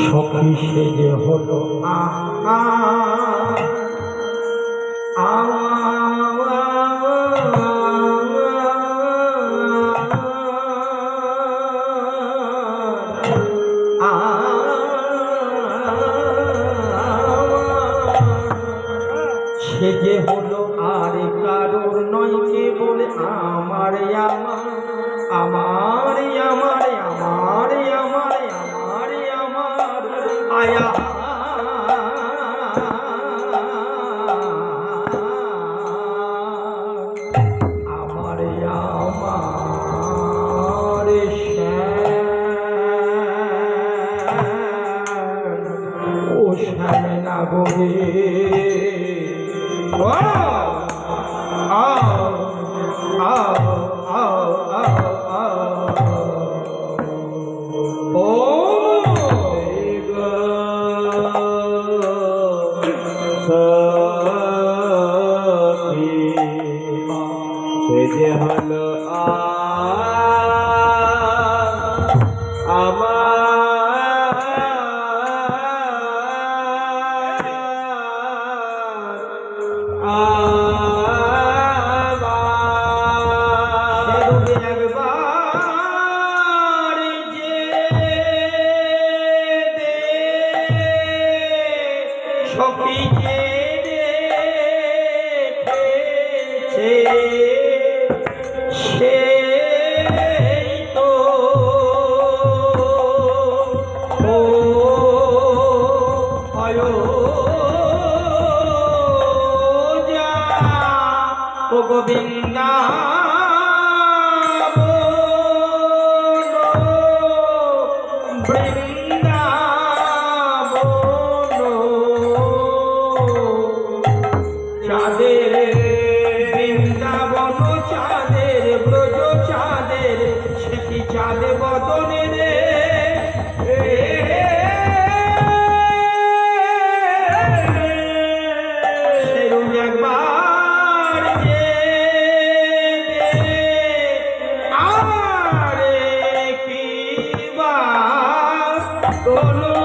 সখী সে যে হলো সে যে হলো আর কারোর নয় কেবল আমার আমার আমার আমার আমার আমার আমার আয়া আমার আমার ও শ্যাম নাগরে যে হলো সখী যে দেখেছে সেই তো অয়োধ্যা ও গোবিন্দা চাঁদের বৃন্দাবন চাঁদের ব্রজ চাঁদের সেটি চাঁদ বদনে রে সেরুন একবার যে আরে কি বা বলো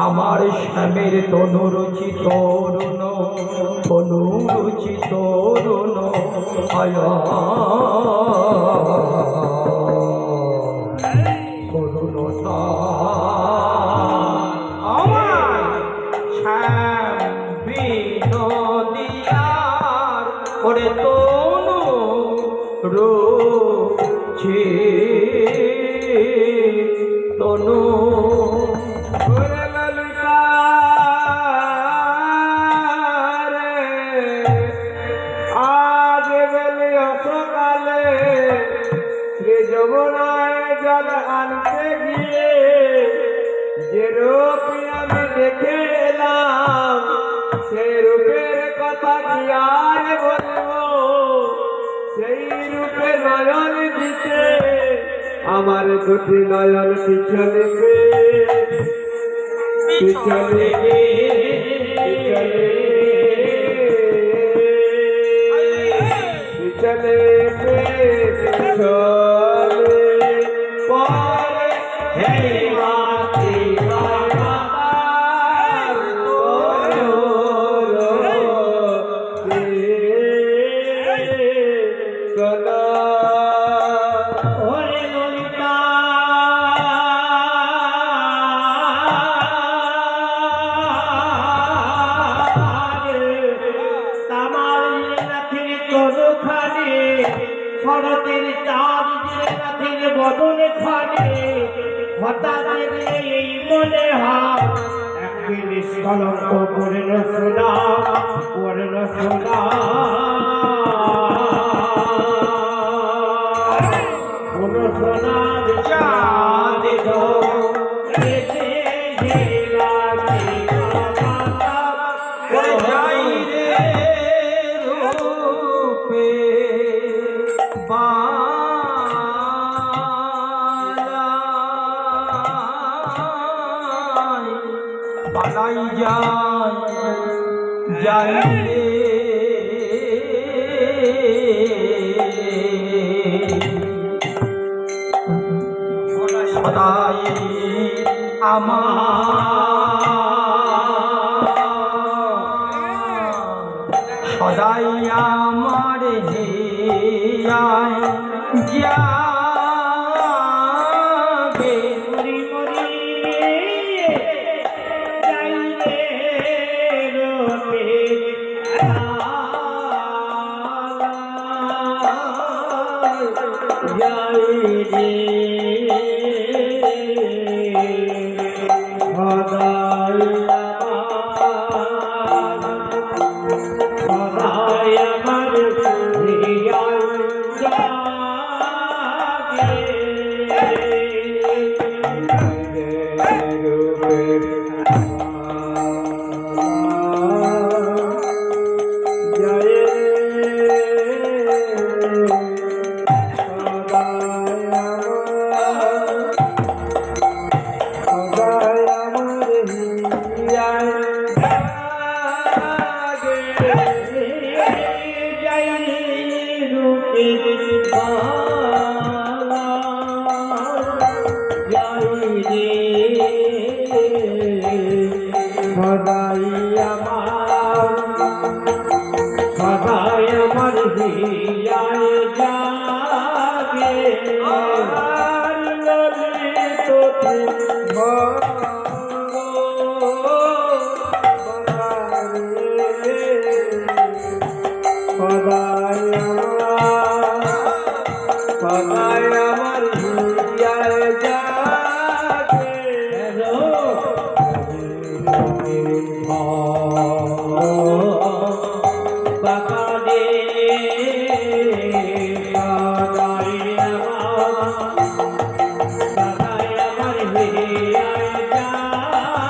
আমার শ্যামের তনুরুচি তরুণ তনুরুচি তরুণ করুণতা আমার শ্যাম বিনোদিয়ার করে তনু রুচি তনু যমুনায় জল আনতে গিয়ে যে রূপ আমি দেখে এলাম, সে রূপের কথা কি আর বলব? সেই রূপে নয়ন দিতে আমার দুটি নয়ন পিছনে পিছনে পিছনে পিছনে পরে হে মাতি ওরে ললিতা শরতের চাঁদ নাথের বদনে খানে হঠাৎ এই মনে হয় একদিন নিষ্কলঙ্ক পূর্ণ সোনা পূর্ণ সোনা পূর্ণ সোনার চাঁদ যাই রে রূপে বালাই যাই রে সদাই সদাই আমার হে যাবে মরি মরি যাই রে রূপে যাই রে সদাই আমার সদাই আমার হিয়ায় যাবে ললিত সদাই আমার হিয়ায় যাবে বাগানে সদাই আমার হিয়ায় যাবে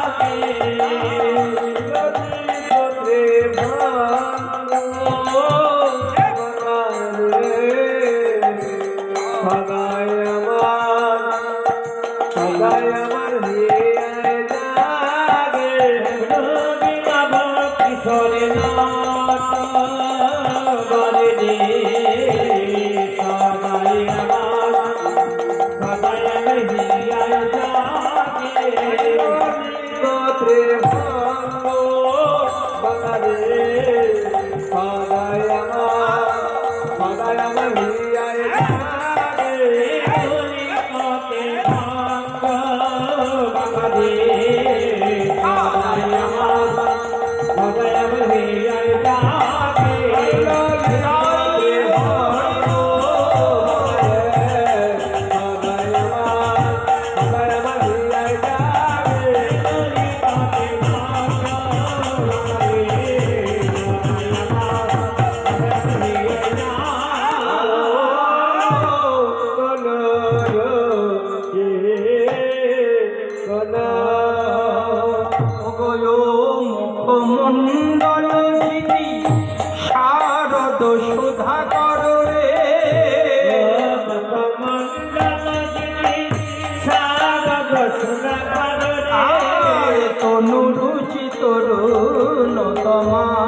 সদাই আমার হিয়ায় যাবে কিশোরে বলে সদাই আমার হিয়ায় যাবে গোত্রে বাঙালি সদাই আমার হিয়ায় যাবে বাঙালি তোমার